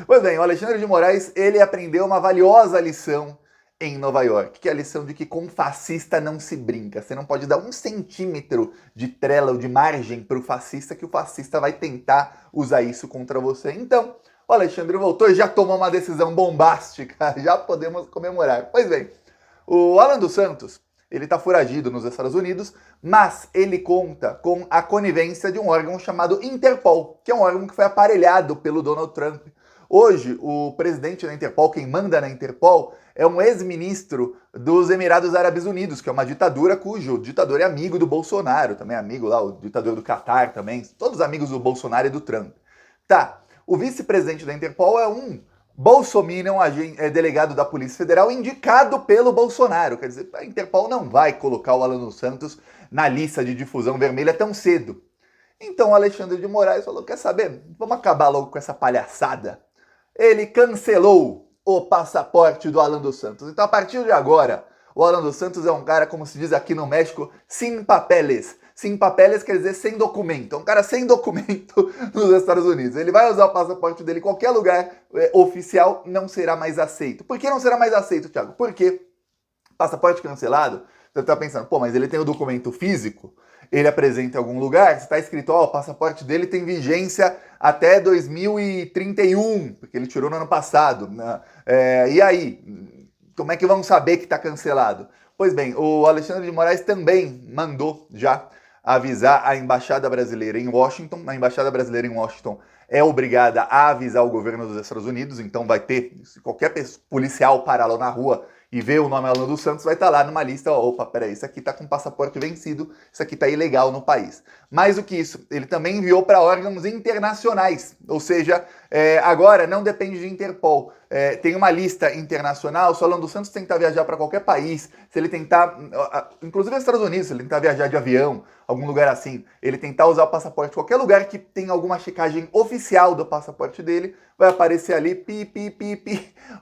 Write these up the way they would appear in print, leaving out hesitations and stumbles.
Pois bem, o Alexandre de Moraes, ele aprendeu uma valiosa lição em Nova York, que é a lição de que com fascista não se brinca. Você não pode dar 1 centímetro de trela ou de margem para o fascista, que o fascista vai tentar usar isso contra você. Então, o Alexandre voltou e já tomou uma decisão bombástica, já podemos comemorar. Pois bem, o Alan dos Santos, ele está foragido nos Estados Unidos, mas ele conta com a conivência de um órgão chamado Interpol, que é um órgão que foi aparelhado pelo Donald Trump. Hoje, o presidente da Interpol, quem manda na Interpol, é um ex-ministro dos Emirados Árabes Unidos, que é uma ditadura cujo ditador é amigo do Bolsonaro, também é amigo lá, o ditador do Catar também, todos amigos do Bolsonaro e do Trump. Tá, o vice-presidente da Interpol é um bolsominion, delegado da Polícia Federal, indicado pelo Bolsonaro. Quer dizer, a Interpol não vai colocar o Alan dos Santos na lista de difusão vermelha tão cedo. Então o Alexandre de Moraes falou, quer saber, vamos acabar logo com essa palhaçada. Ele cancelou o passaporte do Alan dos Santos. Então, a partir de agora, o Alan dos Santos é um cara, como se diz aqui no México, sem papeles. Sem papeles quer dizer sem documento. É um cara sem documento nos Estados Unidos. Ele vai usar o passaporte dele em qualquer lugar oficial, não será mais aceito. Por que não será mais aceito, Thiago? Porque passaporte cancelado, você está pensando, pô, mas ele tem o documento físico, ele apresenta em algum lugar, está escrito, ó, o passaporte dele tem vigência até 2031, porque ele tirou no ano passado, né? E aí, como é que vamos saber que está cancelado? Pois bem, o Alexandre de Moraes também mandou já avisar a Embaixada Brasileira em Washington. A Embaixada Brasileira em Washington é obrigada a avisar o governo dos Estados Unidos, então vai ter, se qualquer policial parar lá na rua e ver o nome Alan dos Santos, vai estar lá numa lista, opa, peraí, isso aqui está com passaporte vencido, isso aqui está ilegal no país. Mais do que isso, ele também enviou para órgãos internacionais, ou seja, agora não depende de Interpol. Tem uma lista internacional, se o Alan dos Santos tentar viajar para qualquer país, se ele tentar, inclusive nos Estados Unidos, se ele tentar viajar de avião, algum lugar assim, ele tentar usar o passaporte, qualquer lugar que tem alguma checagem oficial do passaporte dele, vai aparecer ali,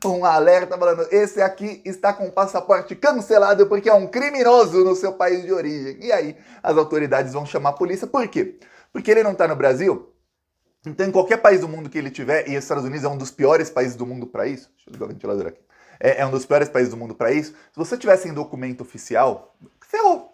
um alerta falando, esse aqui está com o passaporte cancelado porque é um criminoso no seu país de origem. E aí as autoridades vão chamar a polícia. Por quê? Porque ele não está no Brasil. Então, em qualquer país do mundo que ele tiver, e os Estados Unidos é um dos piores países do mundo para isso, deixa eu ligar o ventilador aqui, é um dos piores países do mundo para isso, se você tiver sem documento oficial, ferrou,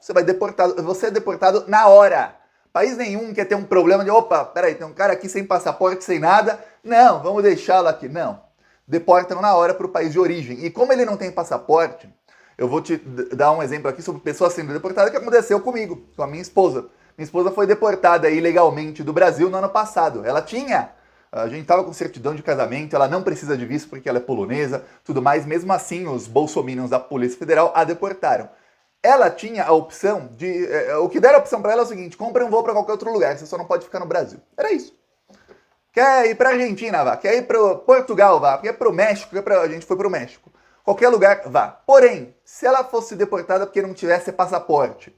você é deportado na hora. País nenhum quer ter um problema de, opa, peraí, tem um cara aqui sem passaporte, sem nada, não, vamos deixá-lo aqui, não. Deportam na hora para o país de origem. E como ele não tem passaporte, eu vou te dar um exemplo aqui sobre pessoas sendo deportadas que aconteceu comigo, com a minha esposa. Minha esposa foi deportada ilegalmente do Brasil no ano passado. A gente estava com certidão de casamento, ela não precisa de visto porque ela é polonesa, tudo mais. Mesmo assim, os bolsominions da Polícia Federal a deportaram. Ela tinha a opção de... o que deram a opção para ela é o seguinte, compre um voo para qualquer outro lugar, você só não pode ficar no Brasil. Era isso. Quer ir para Argentina, vá. Quer ir para Portugal, vá. Quer ir para o México, a gente foi para o México. Qualquer lugar, vá. Porém, se ela fosse deportada porque não tivesse passaporte,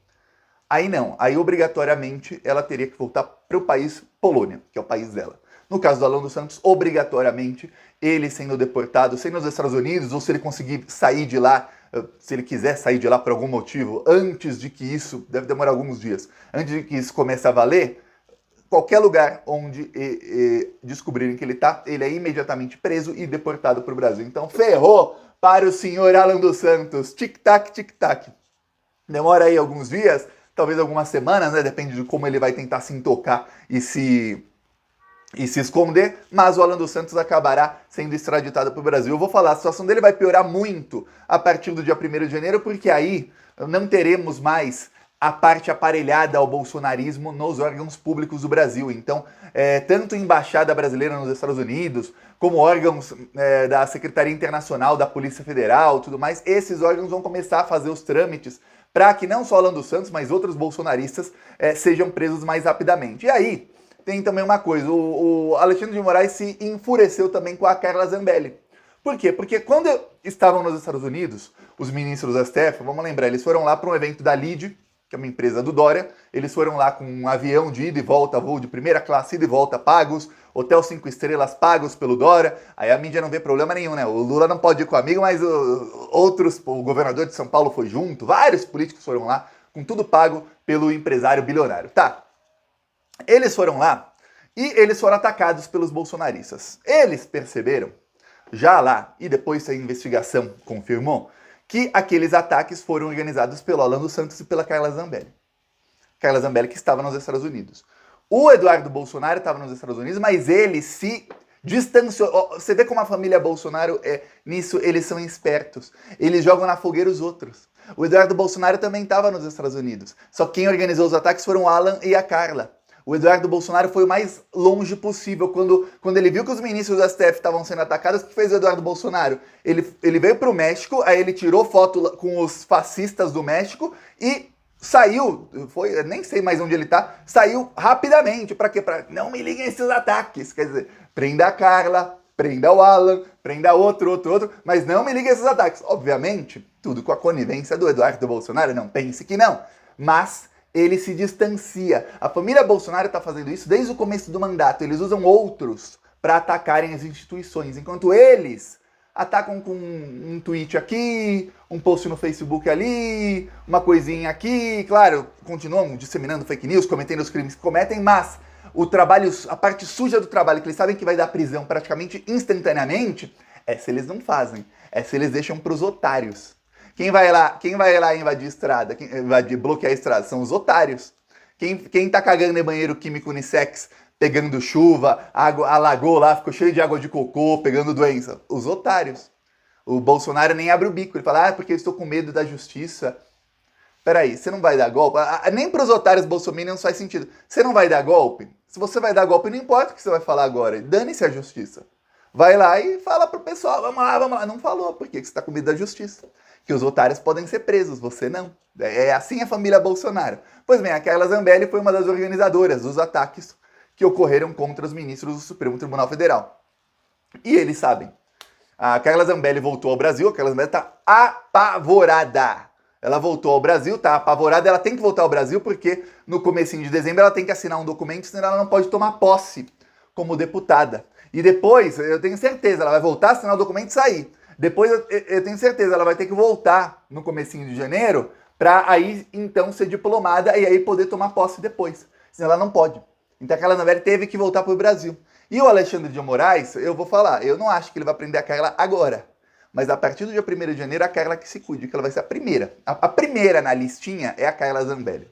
aí não. Aí, obrigatoriamente, ela teria que voltar para o país Polônia, que é o país dela. No caso do Alan dos Santos, obrigatoriamente, ele sendo deportado, sendo nos Estados Unidos, ou se ele conseguir sair de lá, se ele quiser sair de lá por algum motivo, antes de que isso, deve demorar alguns dias, antes de que isso comece a valer, qualquer lugar onde descobrirem que ele está, ele é imediatamente preso e deportado para o Brasil. Então, ferrou para o senhor Alan dos Santos. Tic-tac, tic-tac. Demora aí alguns dias, talvez algumas semanas, né? Depende de como ele vai tentar se intocar e se esconder, mas o Alan dos Santos acabará sendo extraditado para o Brasil. Eu vou falar, a situação dele vai piorar muito a partir do dia 1º de janeiro, porque aí não teremos mais a parte aparelhada ao bolsonarismo nos órgãos públicos do Brasil. Então, tanto a Embaixada Brasileira nos Estados Unidos, como órgãos da Secretaria Internacional da Polícia Federal, tudo mais, esses órgãos vão começar a fazer os trâmites para que não só Alan dos Santos, mas outros bolsonaristas sejam presos mais rapidamente. E aí, tem também uma coisa, o Alexandre de Moraes se enfureceu também com a Carla Zambelli. Por quê? Porque quando estavam nos Estados Unidos, os ministros da STF, vamos lembrar, eles foram lá para um evento da LIDE, que é uma empresa do Dória, eles foram lá com um avião de ida e volta, voo de primeira classe, ida e volta pagos, hotel 5 estrelas pagos pelo Dória, aí a mídia não vê problema nenhum, né? O Lula não pode ir com o amigo, mas o governador de São Paulo foi junto, vários políticos foram lá, com tudo pago pelo empresário bilionário. Tá, eles foram lá E eles foram atacados pelos bolsonaristas. Eles perceberam, já lá, e depois a investigação confirmou, que aqueles ataques foram organizados pelo Alan dos Santos e pela Carla Zambelli. Carla Zambelli que estava nos Estados Unidos. O Eduardo Bolsonaro estava nos Estados Unidos, mas ele se distanciou. Você vê como a família Bolsonaro, nisso, eles são espertos. Eles jogam na fogueira os outros. O Eduardo Bolsonaro também estava nos Estados Unidos. Só que quem organizou os ataques foram o Alan e a Carla. O Eduardo Bolsonaro foi o mais longe possível. Quando ele viu que os ministros do STF estavam sendo atacados, o que fez o Eduardo Bolsonaro? Ele veio para o México, aí ele tirou foto com os fascistas do México e saiu, nem sei mais onde ele tá, saiu rapidamente. Para quê? Para não me liguem esses ataques. Quer dizer, prenda a Carla, prenda o Alan, prenda outro, mas não me liguem esses ataques. Obviamente, tudo com a conivência do Eduardo Bolsonaro, não pense que não. Mas ele se distancia. A família Bolsonaro está fazendo isso desde o começo do mandato. Eles usam outros para atacarem as instituições, enquanto eles atacam com um tweet aqui, um post no Facebook ali, uma coisinha aqui. Claro, continuam disseminando fake news, cometendo os crimes que cometem, mas o trabalho, a parte suja do trabalho, que eles sabem que vai dar prisão praticamente instantaneamente, essa eles não fazem. Essa eles deixam para os otários. Quem vai lá invadir estrada, bloquear a estrada? São os otários. Quem tá cagando em banheiro químico unissex, pegando chuva, alagou lá, ficou cheio de água de cocô, pegando doença? Os otários. O Bolsonaro nem abre o bico, ele fala, porque eu estou com medo da justiça. Peraí, você não vai dar golpe? Nem pros otários bolsominions faz sentido. Você não vai dar golpe? Se você vai dar golpe, não importa o que você vai falar agora, dane-se a justiça. Vai lá e fala pro pessoal, vamos lá. Não falou, porque você tá com medo da justiça. Que os otários podem ser presos, você não. É assim a família Bolsonaro. Pois bem, a Carla Zambelli foi uma das organizadoras dos ataques que ocorreram contra os ministros do Supremo Tribunal Federal. E eles sabem. A Carla Zambelli voltou ao Brasil, a Carla Zambelli está apavorada. Ela voltou ao Brasil, está apavorada, ela tem que voltar ao Brasil porque no comecinho de dezembro ela tem que assinar um documento, senão ela não pode tomar posse como deputada. E depois, eu tenho certeza, ela vai voltar, assinar o documento e sair. Depois eu tenho certeza, ela vai ter que voltar no comecinho de janeiro para aí então ser diplomada e aí poder tomar posse depois. Senão ela não pode. Então a Carla Zambelli teve que voltar para o Brasil. E o Alexandre de Moraes, eu vou falar, eu não acho que ele vai prender a Carla agora. Mas a partir do dia 1º de janeiro, a Carla que se cuide, que ela vai ser a primeira. A primeira na listinha é a Carla Zambelli.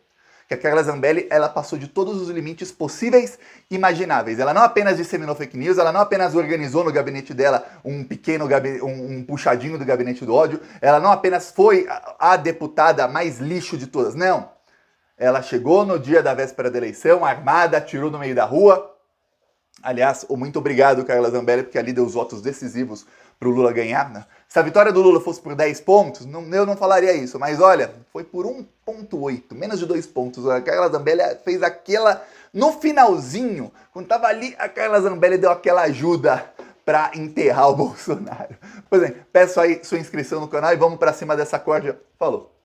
Que a Carla Zambelli, ela passou de todos os limites possíveis e imagináveis. Ela não apenas disseminou fake news, ela não apenas organizou no gabinete dela um pequeno um puxadinho do gabinete do ódio, ela não apenas foi a deputada mais lixo de todas, não. Ela chegou no dia da véspera da eleição, armada, atirou no meio da rua. Aliás, muito obrigado, Carla Zambelli, porque ali deu os votos decisivos para o Lula ganhar, né? Se a vitória do Lula fosse por 10 pontos, eu não falaria isso. Mas olha, foi por 1,8, menos de 2 pontos. A Carla Zambelli fez aquela... No finalzinho, quando tava ali, a Carla Zambelli deu aquela ajuda para enterrar o Bolsonaro. Pois bem, peço aí sua inscrição no canal e vamos para cima dessa corda. Falou!